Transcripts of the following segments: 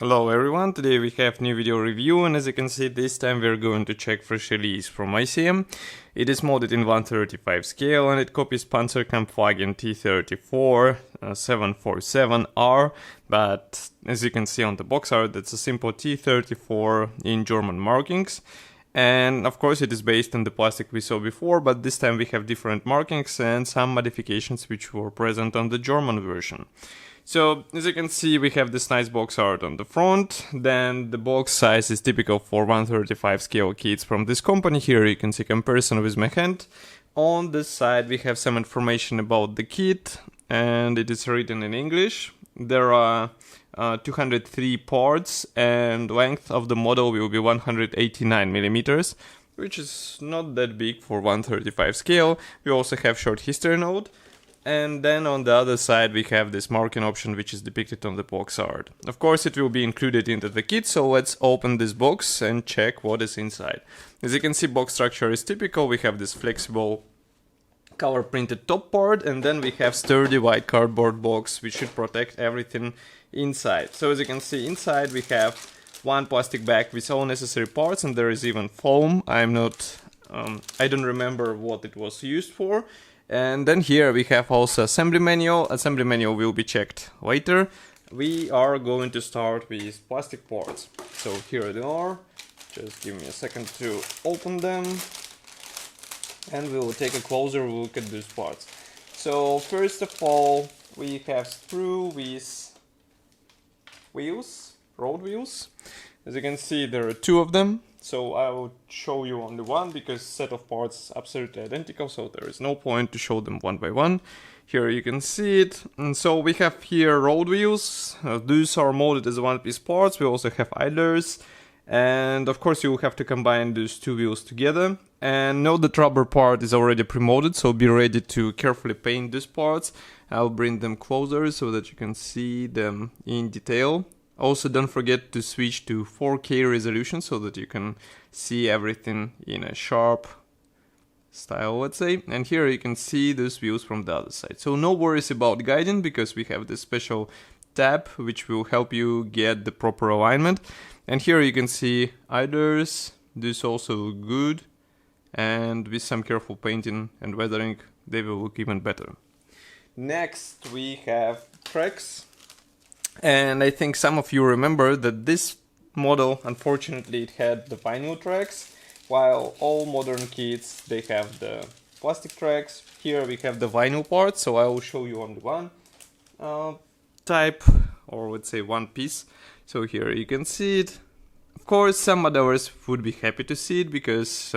Hello everyone, today we have new video review, and as you can see this time we're going to check fresh release from ICM. It is modded in 1/35 scale and it copies Pz.Kpfw.T-34-747R, but as you can see on the box art, that's a simple T-34 in German markings. And of course it is based on the plastic we saw before, but this time we have different markings and some modifications which were present on the German version. So as you can see, we have this nice box art on the front. Then the box size is typical for 1/35 scale kits from this company. Here you can see comparison with my hand. On this side we have some information about the kit and it is written in English. There are 203 parts and length of the model will be 189 millimeters, which is not that big for 1/35 scale. We also have short history note. And then on the other side we have this marking option which is depicted on the box art. Of course it will be included into the kit, so let's open this box and check what is inside. As you can see, box structure is typical. We have this flexible color printed top part and then we have sturdy white cardboard box which should protect everything inside. So as you can see, inside we have one plastic bag with all necessary parts and there is even foam. I don't remember what it was used for. And then here we have also assembly manual. Assembly manual will be checked later. We are going to start with plastic parts. So here they are. Just give me a second to open them. And we will take a closer look at these parts. So first of all, we have sprue with wheels, road wheels. As you can see, there are two of them. So I will show you only one because set of parts is absolutely identical, so there is no point to show them one by one. Here you can see it. And so we have here road wheels. These are molded as one-piece parts. We also have idlers. And of course you will have to combine these two wheels together. And note that rubber part is already pre-molded, so be ready to carefully paint these parts. I'll bring them closer so that you can see them in detail. Also, don't forget to switch to 4K resolution so that you can see everything in a sharp style, let's say. And here you can see those views from the other side. So no worries about guiding because we have this special tab which will help you get the proper alignment. And here you can see idlers. This also look good. And with some careful painting and weathering, they will look even better. Next we have tracks. And I think some of you remember that this model, unfortunately, it had the vinyl tracks, while all modern kits, they have the plastic tracks. Here we have the vinyl part, so I will show you only one type, or let's say one piece. So here you can see it. Of course, some modelers would be happy to see it because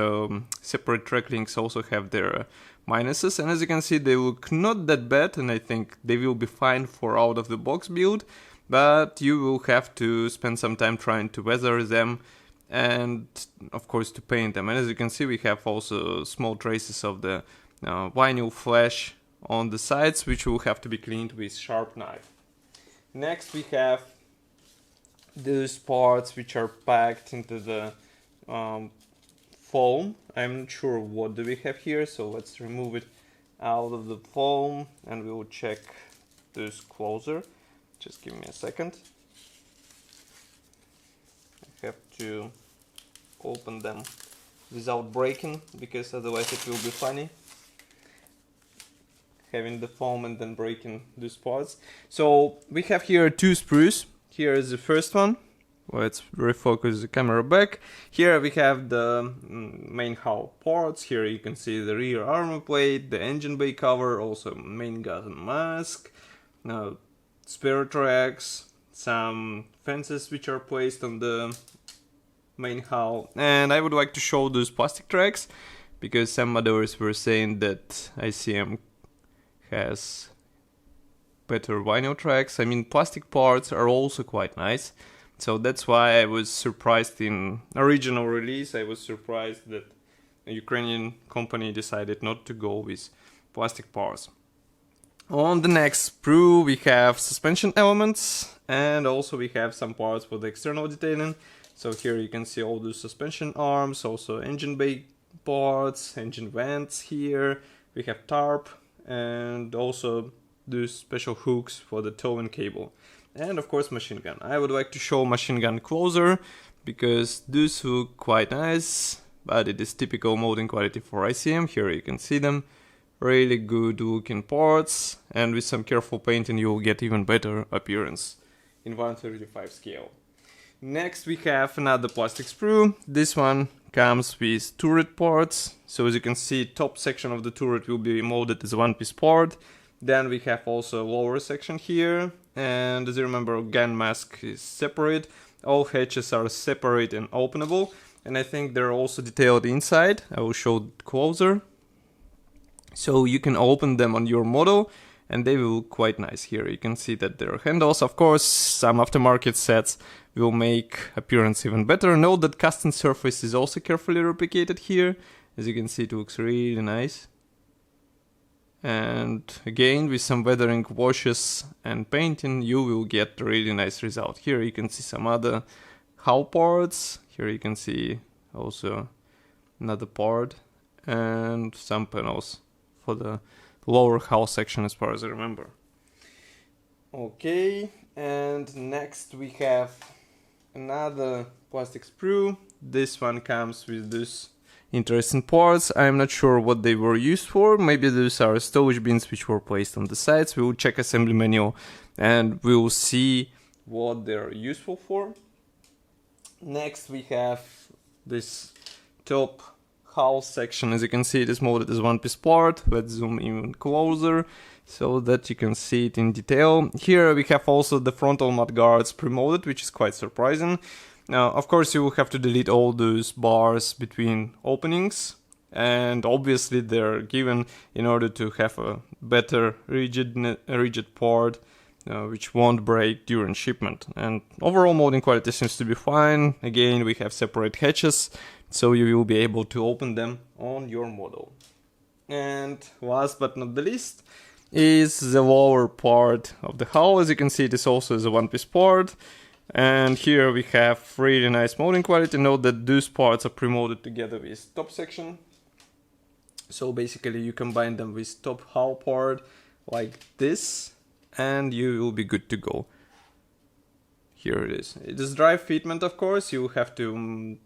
separate track links also have their minuses, and as you can see they look not that bad, and I think they will be fine for out of the box build, but you will have to spend some time trying to weather them and of course to paint them. And as you can see, we have also small traces of the vinyl flash on the sides which will have to be cleaned with sharp knife. Next we have these parts which are packed into the foam. I'm not sure what do we have here, so let's remove it out of the foam and we will check this closer. Just give me a second. I have to open them without breaking because otherwise it will be funny having the foam and then breaking these parts. So we have here two sprues. Here is the first one. Let's refocus the camera back. Here we have the main hull parts. Here you can see the rear armor plate, the engine bay cover, also main gun mask, spare tracks, some fences which are placed on the main hull. And I would like to show those plastic tracks because some modelers were saying that ICM has better vinyl tracks. I mean, plastic parts are also quite nice. So that's why I was surprised in original release. I was surprised that a Ukrainian company decided not to go with plastic parts. On the next sprue we have suspension elements and also we have some parts for the external detailing. So here you can see all the suspension arms, also engine bay parts, engine vents here. We have tarp and also those special hooks for the towing cable. and of course machine gun. I would like to show machine gun closer because these look quite nice, but it is typical molding quality for ICM. Here you can see them, really good looking parts, and with some careful painting you will get even better appearance in 1/35 scale. Next we have another plastic sprue. This one comes with turret parts, so as you can see, top section of the turret will be molded as one piece part. Then we have also a lower section here, and as you remember, gun mask is separate. All hatches are separate and openable, and I think they're also detailed inside. I will show closer. So you can open them on your model, and they will look quite nice. Here you can see that there are handles. Of course, some aftermarket sets will make appearance even better. Note that custom surface is also carefully replicated here. As you can see, it looks really nice. And again, with some weathering washes and painting, you will get a really nice result. Here you can see some other hull parts. Here you can see also another part and some panels for the lower hull section as far as I remember. Okay, and next we have another plastic sprue. This one comes with this interesting parts. I'm not sure what they were used for. Maybe these are storage bins which were placed on the sides. We will check assembly manual and we will see what they're useful for. Next we have this top hull section. As you can see, it is molded as one piece part. Let's zoom even closer so that you can see it in detail. Here we have also the frontal mud guards pre-molded, which is quite surprising. Now, of course, you will have to delete all those bars between openings, and obviously they're given in order to have a better rigid part which won't break during shipment. And overall molding quality seems to be fine. Again, we have separate hatches, so you will be able to open them on your model. And last but not the least is the lower part of the hull. As you can see, it is also a one-piece part. And here we have really nice molding quality. Note that these parts are pre-molded together with top section. So basically you combine them with top hull part like this, and you will be good to go. Here it is. It is dry fitment, of course. You have to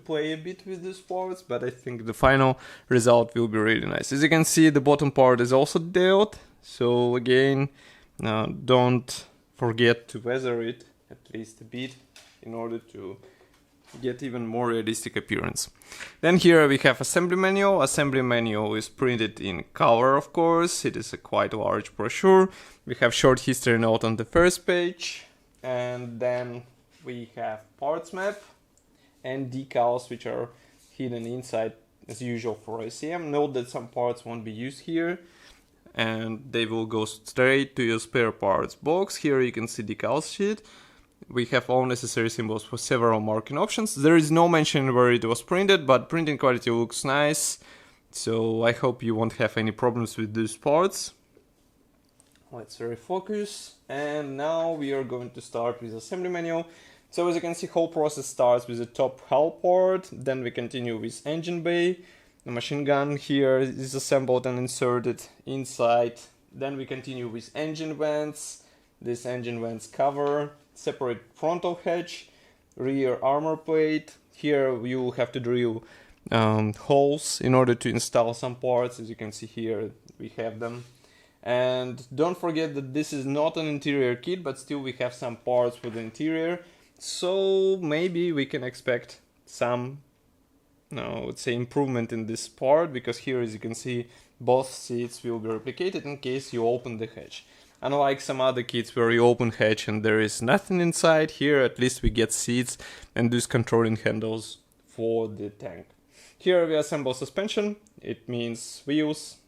play a bit with these parts, but I think the final result will be really nice. As you can see, the bottom part is also detailed. So again, don't forget to weather it at least a bit in order to get even more realistic appearance. Then here we have assembly manual. Assembly manual is printed in color, of course. It is a quite large brochure. We have short history note on the first page, and then we have parts map and decals which are hidden inside as usual for ICM. Note that some parts won't be used here and they will go straight to your spare parts box. Here you can see decal sheet. We have all necessary symbols for several marking options. There is no mention where it was printed, but printing quality looks nice, so I hope you won't have any problems with these parts. Let's refocus, and now we are going to start with assembly manual. So as you can see, whole process starts with the top hull part, then we continue with engine bay. The machine gun here is assembled and inserted inside. Then we continue with engine vents. This engine vents cover, separate frontal hatch, rear armor plate. Here you will have to drill holes in order to install some parts. As you can see here, we have them. And don't forget that this is not an interior kit, but still we have some parts for the interior. So maybe we can expect some, let's say, improvement in this part, because here, as you can see, both seats will be replicated in case you open the hatch. Unlike some other kits where you open hatch and there is nothing inside, here at least we get seats and these controlling handles for the tank. Here we assemble suspension. It means wheels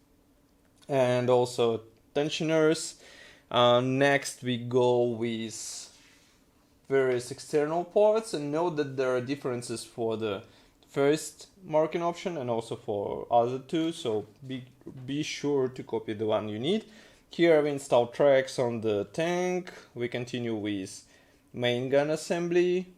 and also tensioners. Next we go with various external parts, and note that there are differences for the first marking option and also for other two, so be sure to copy the one you need. Here we install tracks on the tank. We continue with main gun assembly,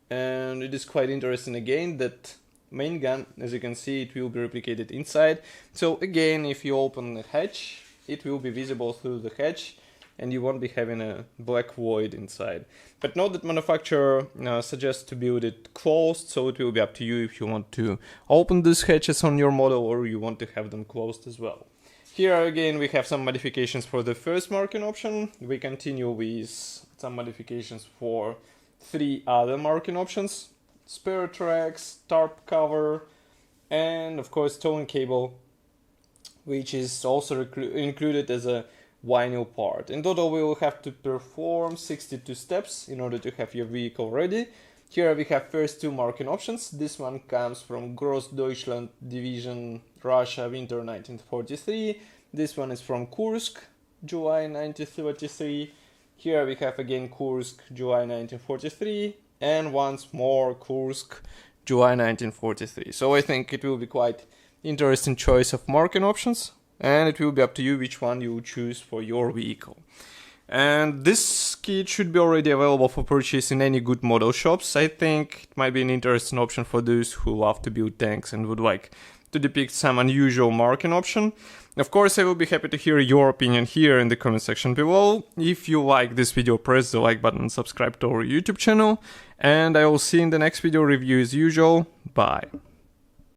and it is quite interesting again that main gun, as you can see, it will be replicated inside. So again, if you open the hatch, it will be visible through the hatch, and you won't be having a black void inside. But note that manufacturer suggests to build it closed, so it will be up to you if you want to open these hatches on your model or you want to have them closed as well. Here again we have some modifications for the first marking option. We continue with some modifications for 3 other marking options: spare tracks, tarp cover, and of course towing cable, which is also included as a vinyl part. In total we will have to perform 62 steps in order to have your vehicle ready. Here we have first 2 marking options. This one comes from Großdeutschland Division, Russia, winter 1943. This one is from Kursk, July 1933. Here we have again Kursk, July 1943, and once more Kursk, July 1943. So I think it will be quite interesting choice of marking options, and it will be up to you which one you choose for your vehicle. And this kit should be already available for purchase in any good model shops. I think it might be an interesting option for those who love to build tanks and would like to depict some unusual marking option. Of course, I will be happy to hear your opinion here in the comment section below. If you like this video, press the like button and subscribe to our YouTube channel. And I will see you in the next video review as usual. Bye.